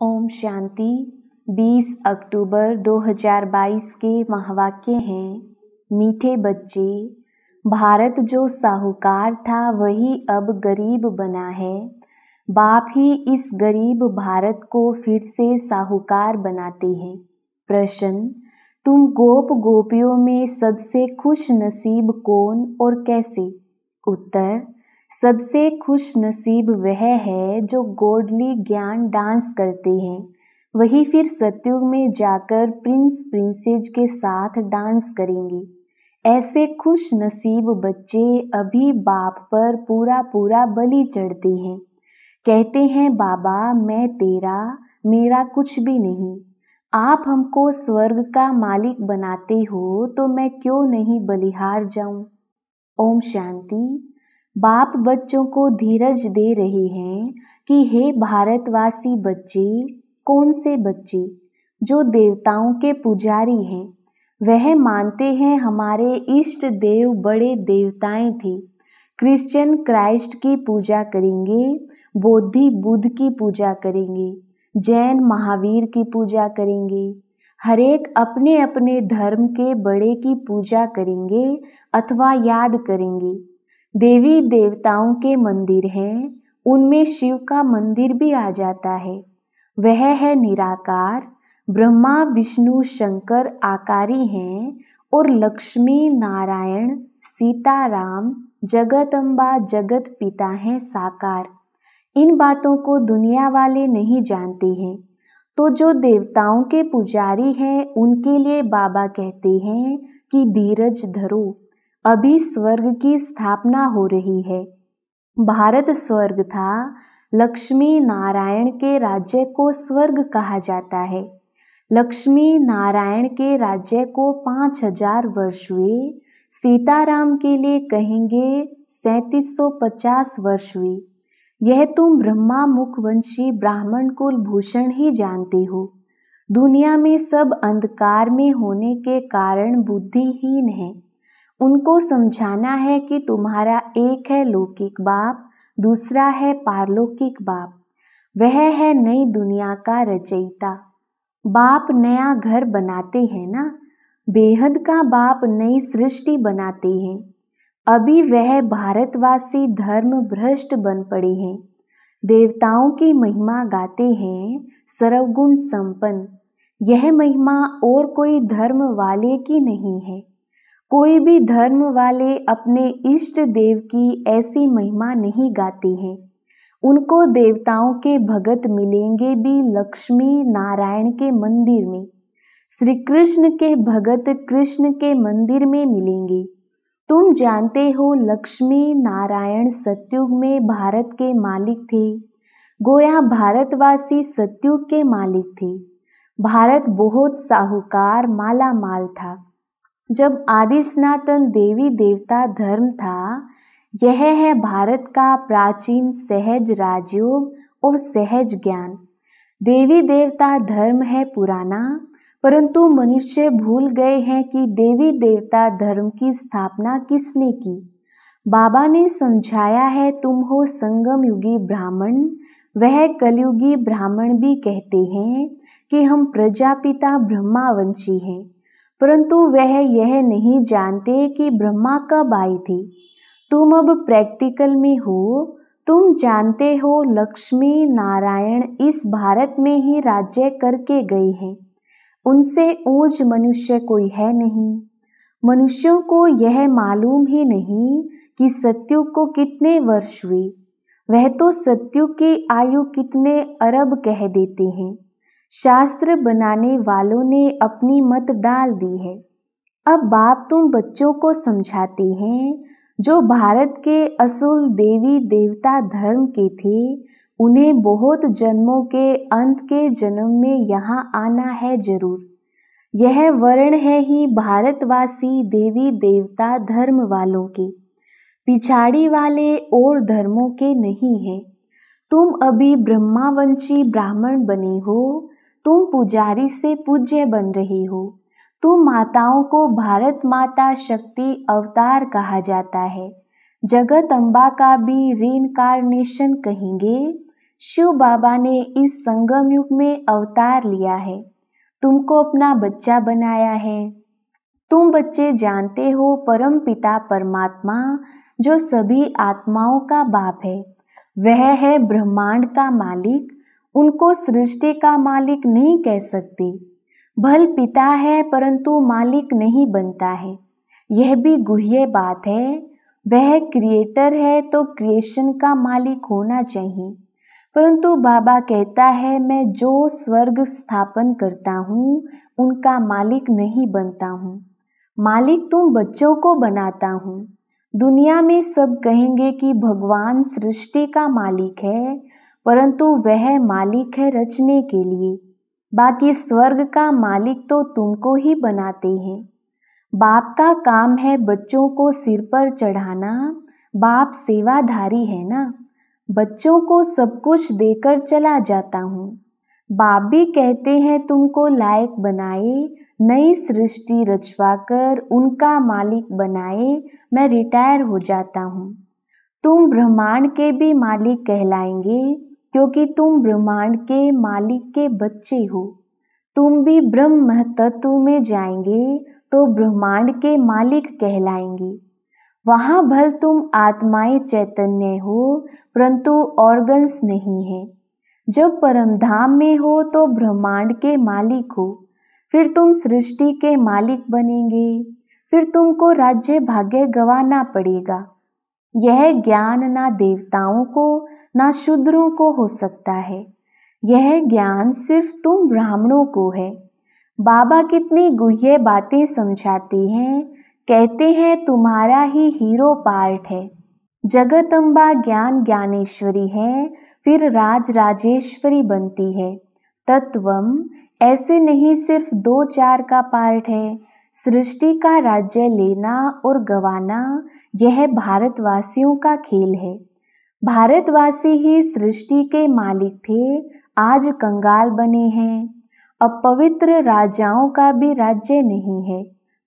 ओम शांति। 20 अक्टूबर 2022 के महावाक्य हैं, मीठे बच्चे, भारत जो साहूकार था वही अब गरीब बना है। बाप ही इस गरीब भारत को फिर से साहूकार बनाते हैं। प्रश्न, तुम गोप गोपियों में सबसे खुश नसीब कौन और कैसे? उत्तर, सबसे खुश नसीब वह है जो गॉडली ज्ञान डांस करते हैं। वही फिर सतयुग में जाकर प्रिंस प्रिंसेस के साथ डांस करेंगे। ऐसे खुश नसीब बच्चे अभी बाप पर पूरा पूरा बलि चढ़ते हैं। कहते हैं, बाबा मैं तेरा, मेरा कुछ भी नहीं। आप हमको स्वर्ग का मालिक बनाते हो तो मैं क्यों नहीं बलिहार जाऊं। ओम शांति। बाप बच्चों को धीरज दे रहे हैं कि हे भारतवासी बच्चे, कौन से बच्चे? जो देवताओं के पुजारी हैं। वह मानते हैं हमारे इष्ट देव बड़े देवताएं थे। क्रिश्चियन क्राइस्ट की पूजा करेंगे, बौद्धि बुद्ध की पूजा करेंगे, जैन महावीर की पूजा करेंगे। हरेक अपने अपने धर्म के बड़े की पूजा करेंगे अथवा याद करेंगे। देवी देवताओं के मंदिर हैं, उनमें शिव का मंदिर भी आ जाता है। वह है निराकार। ब्रह्मा विष्णु शंकर आकारी हैं और लक्ष्मी नारायण सीताराम जगदम्बा जगत पिता हैं साकार। इन बातों को दुनिया वाले नहीं जानते हैं। तो जो देवताओं के पुजारी हैं उनके लिए बाबा कहते हैं कि धीरज धरो, अभी स्वर्ग की स्थापना हो रही है। भारत स्वर्ग था। लक्ष्मी नारायण के राज्य को स्वर्ग कहा जाता है। लक्ष्मी नारायण के राज्य को 5000 वर्ष हुए। सीताराम के लिए कहेंगे 3750 वर्ष हुए। यह तुम ब्रह्मा मुखवंशी ब्राह्मण कुल भूषण ही जानते हो। दुनिया में सब अंधकार में होने के कारण बुद्धिहीन है। उनको समझाना है कि तुम्हारा एक है लौकिक बाप, दूसरा है पारलौकिक बाप। वह है नई दुनिया का रचयिता। बाप नया घर बनाते हैं ना, बेहद का बाप नई सृष्टि बनाते हैं। अभी वह भारतवासी धर्म भ्रष्ट बन पड़े हैं। देवताओं की महिमा गाते हैं, सर्वगुण संपन्न। यह महिमा और कोई धर्म वाले की नहीं है। कोई भी धर्म वाले अपने इष्ट देव की ऐसी महिमा नहीं गाते हैं। उनको देवताओं के भगत मिलेंगे भी लक्ष्मी नारायण के मंदिर में। श्री कृष्ण के भगत कृष्ण के मंदिर में मिलेंगे। तुम जानते हो लक्ष्मी नारायण सतयुग में भारत के मालिक थे। गोया भारतवासी सतयुग के मालिक थे। भारत बहुत साहूकार माला माल था। जब आदि सनातन देवी देवता धर्म था, यह है भारत का प्राचीन सहज राजयोग और सहज ज्ञान। देवी देवता धर्म है पुराना, परंतु मनुष्य भूल गए हैं कि देवी देवता धर्म की स्थापना किसने की। बाबा ने समझाया है, तुम हो संगम युगी ब्राह्मण। वह कलयुगी ब्राह्मण भी कहते हैं कि हम प्रजापिता ब्रह्मावंशी हैं, परंतु वह यह नहीं जानते कि ब्रह्मा कब आई थी। तुम अब प्रैक्टिकल में हो। तुम जानते हो लक्ष्मी नारायण इस भारत में ही राज्य करके गए हैं। उनसे ऊंच मनुष्य कोई है नहीं। मनुष्यों को यह मालूम ही नहीं कि सतयुग को कितने वर्ष हुए। वह तो सतयुग की आयु कितने अरब कह देते हैं। शास्त्र बनाने वालों ने अपनी मत डाल दी है। अब बाप तुम बच्चों को समझाते हैं, जो भारत के असुल देवी देवता धर्म के थे, उन्हें बहुत जन्मों के अंत के जन्म में यहाँ आना है जरूर। यह वर्ण है ही भारतवासी देवी देवता धर्म वालों के, पिछाड़ी वाले और धर्मों के नहीं है। तुम अभी ब्रह्मावंशी ब्राह्मण बने हो। तुम पुजारी से पूज्य बन रहे हो। तुम माताओं को भारत माता शक्ति अवतार कहा जाता है। जगत अम्बा का भी रीइंकार्नेशन कहेंगे। शिव बाबा ने इस संगम युग में अवतार लिया है, तुमको अपना बच्चा बनाया है। तुम बच्चे जानते हो परम पिता परमात्मा जो सभी आत्माओं का बाप है, वह है ब्रह्मांड का मालिक। उनको सृष्टि का मालिक नहीं कह सकते। भल पिता है परंतु मालिक नहीं बनता है, यह भी गुह्य बात है। वह क्रिएटर है तो क्रिएशन का मालिक होना चाहिए, परंतु बाबा कहता है मैं जो स्वर्ग स्थापन करता हूँ उनका मालिक नहीं बनता हूँ। मालिक तुम बच्चों को बनाता हूँ। दुनिया में सब कहेंगे कि भगवान सृष्टि का मालिक है, परंतु वह मालिक है रचने के लिए। बाकी स्वर्ग का मालिक तो तुमको ही बनाते हैं। बाप का काम है बच्चों को सिर पर चढ़ाना, बाप सेवाधारी है ना। बच्चों को सब कुछ देकर चला जाता हूँ। बाप भी कहते हैं तुमको लायक बनाए, नई सृष्टि रचवाकर उनका मालिक बनाए, मैं रिटायर हो जाता हूँ। तुम ब्रह्मांड के भी मालिक कहलाएंगे, क्योंकि तुम ब्रह्मांड के मालिक के बच्चे हो। तुम भी ब्रह्म तत्व में जाएंगे तो ब्रह्मांड के मालिक कहलाएंगे। वहाँ भल तुम आत्माएं चैतन्य हो, परंतु ऑर्गन्स नहीं है। जब परम धाम में हो तो ब्रह्मांड के मालिक हो, फिर तुम सृष्टि के मालिक बनेंगे। फिर तुमको राज्य भाग्य गंवाना पड़ेगा। यह ज्ञान ना देवताओं को ना शूद्रों को हो सकता है, यह ज्ञान सिर्फ तुम ब्राह्मणों को है। बाबा कितनी गुह्य बातें समझाते हैं, कहते हैं तुम्हारा ही हीरो पार्ट है। जगदम्बा ज्ञान ज्ञानेश्वरी है, फिर राज राजेश्वरी बनती है। तत्वम ऐसे नहीं सिर्फ 2-4 का पार्ट है। सृष्टि का राज्य लेना और गंवाना यह भारतवासियों का खेल है। भारतवासी ही सृष्टि के मालिक थे, आज कंगाल बने हैं। अब पवित्र राजाओं का भी राज्य नहीं है,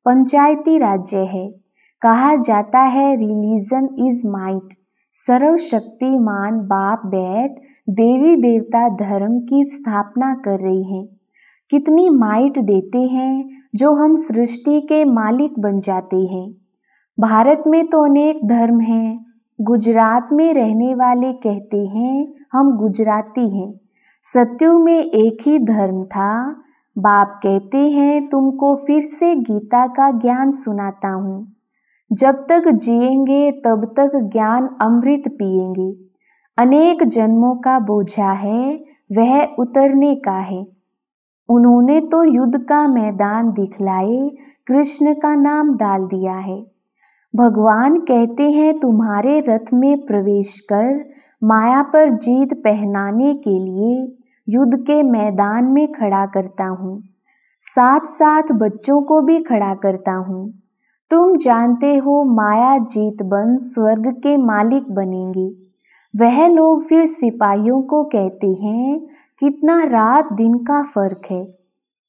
पंचायती राज्य है। कहा जाता है रिलीजन इज माइट। सर्वशक्तिमान बाप बैठ देवी देवता धर्म की स्थापना कर रही हैं। कितनी माइट देते हैं जो हम सृष्टि के मालिक बन जाते हैं। भारत में तो अनेक धर्म हैं। गुजरात में रहने वाले कहते हैं हम गुजराती हैं। सत्युग में एक ही धर्म था। बाप कहते हैं तुमको फिर से गीता का ज्ञान सुनाता हूँ। जब तक जिएंगे तब तक ज्ञान अमृत पिएंगे। अनेक जन्मों का बोझा है, वह उतरने का है। उन्होंने तो युद्ध का मैदान दिखलाए, कृष्ण का नाम डाल दिया है। भगवान कहते हैं तुम्हारे रथ में प्रवेश कर माया पर जीत पहनाने के लिए युद्ध के मैदान में खड़ा करता हूँ, साथ साथ बच्चों को भी खड़ा करता हूँ। तुम जानते हो माया जीत बन स्वर्ग के मालिक बनेंगे। वह लोग फिर सिपाहियों को कहते हैं कितना रात दिन का फर्क है,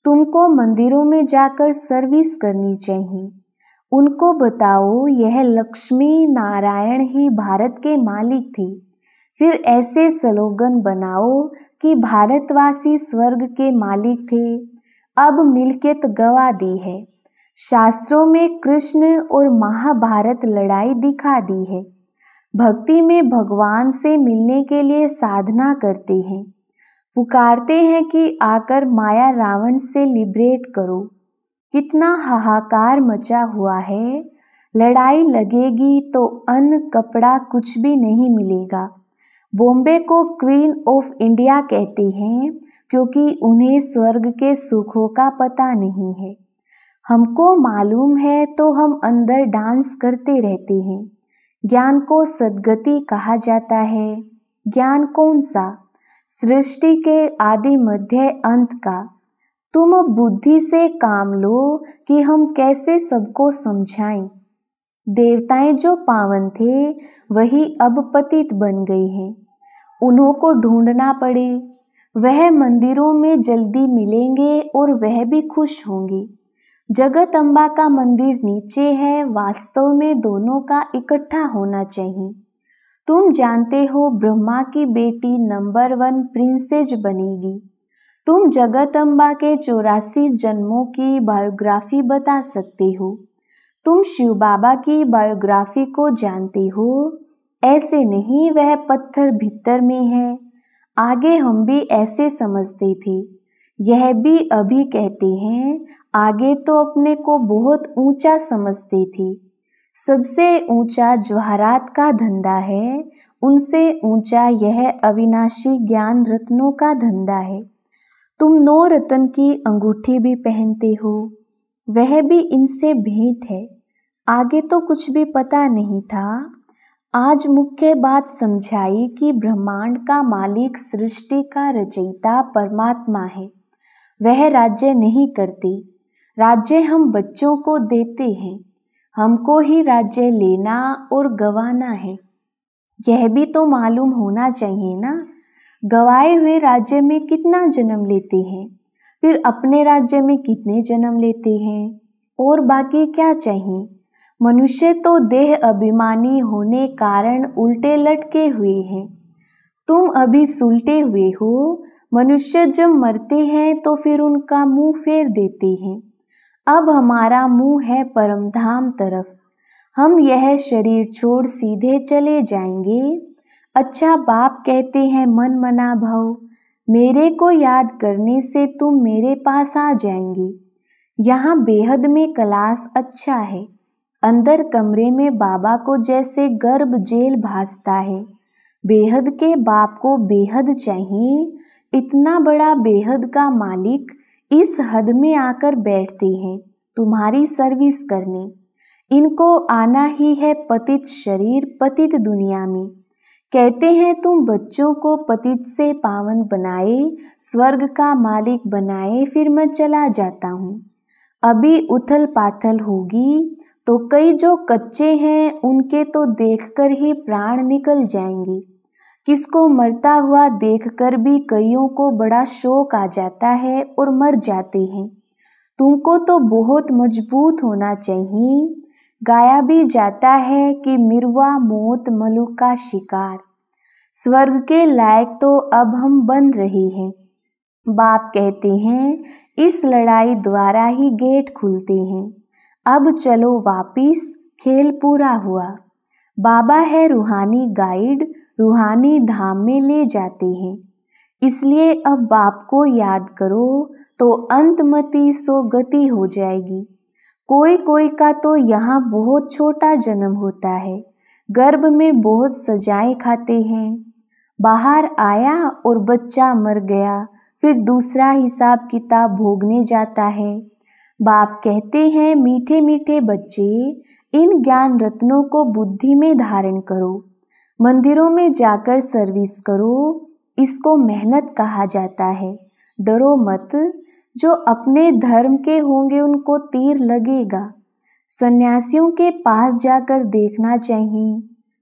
तुमको मंदिरों में जाकर सर्विस करनी चाहिए। उनको बताओ यह लक्ष्मी नारायण ही भारत के मालिक थे। फिर ऐसे स्लोगन बनाओ कि भारतवासी स्वर्ग के मालिक थे, अब मिल्कियत गवा दी है। शास्त्रों में कृष्ण और महाभारत लड़ाई दिखा दी है। भक्ति में भगवान से मिलने के लिए साधना करते हैं, पुकारते हैं कि आकर माया रावण से लिबरेट करो। कितना हाहाकार मचा हुआ है। लड़ाई लगेगी तो अन्न कपड़ा कुछ भी नहीं मिलेगा। बॉम्बे को क्वीन ऑफ इंडिया कहते हैं क्योंकि उन्हें स्वर्ग के सुखों का पता नहीं है। हमको मालूम है तो हम अंदर डांस करते रहते हैं। ज्ञान को सद्गति कहा जाता है। ज्ञान कौन सा? सृष्टि के आदि मध्य अंत का। तुम बुद्धि से काम लो कि हम कैसे सबको समझाएं। देवताएं जो पावन थे वही अब पतित बन गए हैं, उन्हों को ढूंढना पड़े। वह मंदिरों में जल्दी मिलेंगे और वह भी खुश होंगे। जगदम्बा का मंदिर नीचे है, वास्तव में दोनों का इकट्ठा होना चाहिए। तुम जानते हो ब्रह्मा की बेटी नंबर 1 प्रिंसेस बनेगी। तुम जगदम्बा के 84 जन्मों की बायोग्राफी बता सकते हो। तुम शिव बाबा की बायोग्राफी को जानते हो। ऐसे नहीं वह पत्थर भीतर में है। आगे हम भी ऐसे समझते थे। यह भी अभी कहते हैं। आगे तो अपने को बहुत ऊंचा समझते थे। सबसे ऊंचा जवाहरात का धंधा है। उनसे ऊंचा यह अविनाशी ज्ञान रत्नों का धंधा है। तुम 9 रत्न की अंगूठी भी पहनते हो। वह भी इनसे भेंट है। आगे तो कुछ भी पता नहीं था। आज मुख्य बात समझाई कि ब्रह्मांड का मालिक, सृष्टि का रचयिता परमात्मा है। वह राज्य नहीं करते। राज्य हम बच्चों को देते हैं। हमको ही राज्य लेना और गंवाना है। यह भी तो मालूम होना चाहिए ना। गंवाए हुए राज्य में कितना जन्म लेते हैं, फिर अपने राज्य में कितने जन्म लेते हैं, और बाकी क्या चाहिए। मनुष्य तो देह अभिमानी होने कारण उल्टे लटके हुए हैं। तुम अभी सुलटे हुए हो। मनुष्य जब मरते हैं तो फिर उनका मुंह फेर देते हैं। अब हमारा मुंह है परमधाम तरफ। हम यह शरीर छोड़ सीधे चले जाएंगे। अच्छा, बाप कहते हैं मन मना भव। मेरे को याद करने से तुम मेरे पास आ जाएंगे। यहाँ बेहद में क्लास अच्छा है। अंदर कमरे में बाबा को जैसे गर्भ जेल भासता है। बेहद के बाप को बेहद चाहिए। इतना बड़ा बेहद का मालिक इस हद में आकर बैठते हैं तुम्हारी सर्विस करने। इनको आना ही है पतित शरीर, पतित दुनिया में। कहते हैं तुम बच्चों को पतित से पावन बनाए, स्वर्ग का मालिक बनाए, फिर मैं चला जाता हूँ। अभी उथल पाथल होगी तो कई जो कच्चे हैं उनके तो देखकर ही प्राण निकल जाएंगे। किसको मरता हुआ देखकर भी कईयों को बड़ा शौक आ जाता है और मर जाते हैं। तुमको तो बहुत मजबूत होना चाहिए। गाया भी जाता है कि मिर्वा मौत मलुक का शिकार। स्वर्ग के लायक तो अब हम बन रहे हैं। बाप कहते हैं इस लड़ाई द्वारा ही गेट खुलते हैं। अब चलो वापिस, खेल पूरा हुआ। बाबा है रूहानी गाइड, रूहानी धाम में ले जाते हैं। इसलिए अब बाप को याद करो तो अंतमति सो गति हो जाएगी। कोई कोई का तो यहाँ बहुत छोटा जन्म होता है, गर्भ में बहुत सजाएं खाते हैं। बाहर आया और बच्चा मर गया, फिर दूसरा हिसाब किताब भोगने जाता है। बाप कहते हैं मीठे मीठे बच्चे, इन ज्ञान रत्नों को बुद्धि में धारण करो। मंदिरों में जाकर सर्विस करो। इसको मेहनत कहा जाता है। डरो मत। जो अपने धर्म के होंगे उनको तीर लगेगा। सन्यासियों के पास जाकर देखना चाहिए।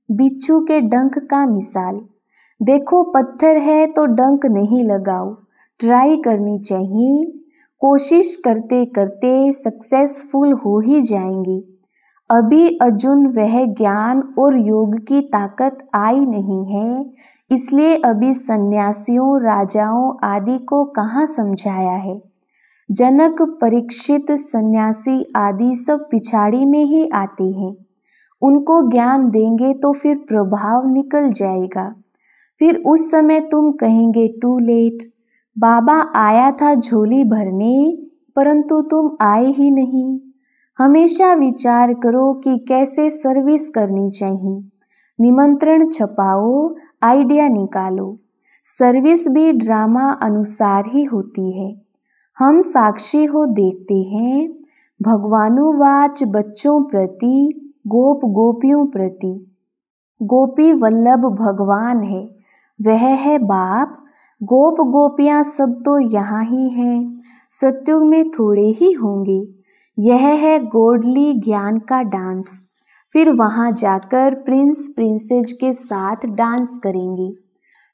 बिच्छू के डंक का मिसाल। देखो पत्थर है तो डंक नहीं लगाओ, ट्राई करनी चाहिए। कोशिश करते करते सक्सेसफुल हो ही जाएंगे। अभी अर्जुन वह ज्ञान और योग की ताकत आई नहीं है, इसलिए अभी सन्यासियों, राजाओं आदि को कहाँ समझाया है। जनक, परीक्षित, सन्यासी आदि सब पिछाड़ी में ही आते हैं। उनको ज्ञान देंगे तो फिर प्रभाव निकल जाएगा। फिर उस समय तुम कहेंगे टू लेट। बाबा आया था झोली भरने, परंतु तुम आए ही नहीं। हमेशा विचार करो कि कैसे सर्विस करनी चाहिए। निमंत्रण छपाओ, आइडिया निकालो। सर्विस भी ड्रामा अनुसार ही होती है। हम साक्षी हो देखते हैं। भगवानुवाच बच्चों प्रति, गोप गोपियों प्रति। गोपी वल्लभ भगवान है, वह है बाप। गोप गोपियां सब तो यहाँ ही हैं, सत्युग में थोड़े ही होंगे। यह है गॉडली ज्ञान का डांस। फिर वहां जाकर प्रिंस प्रिंसेस के साथ डांस करेंगे।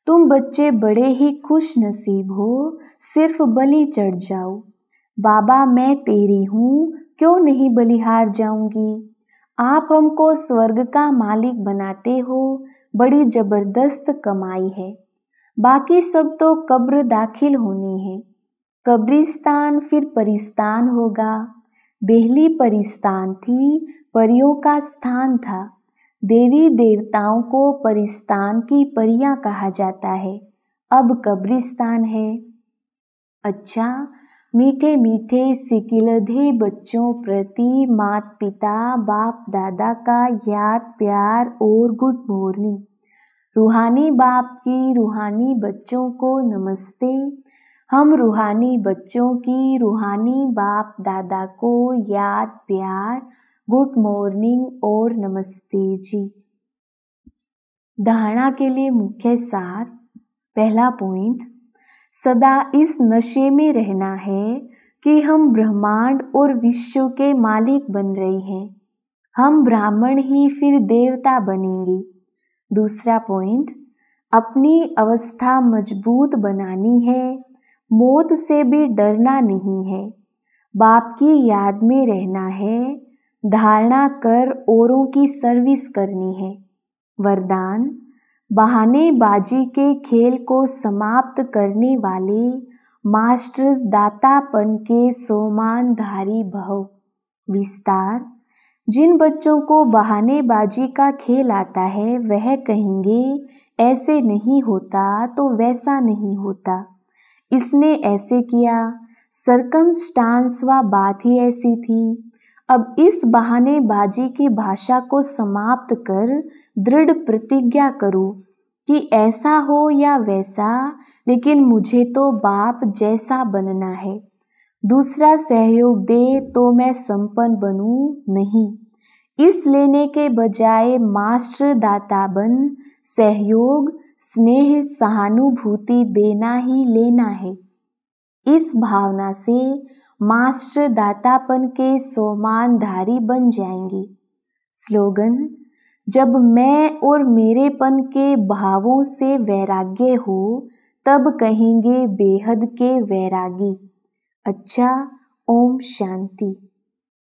तुम बच्चे बड़े ही खुश नसीब हो, सिर्फ बलि चढ़ जाओ। बाबा मैं तेरी हूँ, क्यों नहीं बलिहार जाऊंगी। आप हमको स्वर्ग का मालिक बनाते हो, बड़ी जबरदस्त कमाई है। बाकी सब तो कब्र दाखिल होनी है। कब्रिस्तान फिर परिस्तान होगा। देहली परिस्तान थी, परियों का स्थान था। देवी देवताओं को परिस्तान की परियां कहा जाता है। अब कब्रिस्तान है। अच्छा, मीठे मीठे सिकिलधे बच्चों प्रति माता पिता बाप दादा का याद प्यार और गुड मॉर्निंग। रूहानी बाप की रूहानी बच्चों को नमस्ते। हम रूहानी बच्चों की रूहानी बाप दादा को याद प्यार गुड मॉर्निंग और नमस्ते जी। धारणा के लिए मुख्य सार। पहला पॉइंट, सदा इस नशे में रहना है कि हम ब्रह्मांड और विश्व के मालिक बन रहे हैं। हम ब्राह्मण ही फिर देवता बनेंगे। दूसरा पॉइंट, अपनी अवस्था मजबूत बनानी है। मौत से भी डरना नहीं है। बाप की याद में रहना है। धारणा कर औरों की सर्विस करनी है। वरदान, बहानेबाजी के खेल को समाप्त करने वाले मास्टर्स दातापन के सोमानधारी भव। विस्तार, जिन बच्चों को बहानेबाजी का खेल आता है वह कहेंगे ऐसे नहीं होता तो वैसा नहीं होता, इसने ऐसे किया, सरकमस्टांस व बात ही ऐसी थी। अब इस बहानेबाजी की भाषा को समाप्त कर दृढ़ प्रतिज्ञा करो कि ऐसा हो या वैसा, लेकिन मुझे तो बाप जैसा बनना है। दूसरा सहयोग दे तो मैं संपन्न बनूं नहीं। इस लेने के बजाय मास्टर दाता बन सहयोग स्नेह सहानुभूति देना ही लेना है। इस भावना से मास्टर दातापन के सोमानधारी बन जाएंगे। स्लोगन, जब मैं और मेरेपन के भावों से वैराग्य हो तब कहेंगे बेहद के वैरागी। अच्छा, ओम शांति।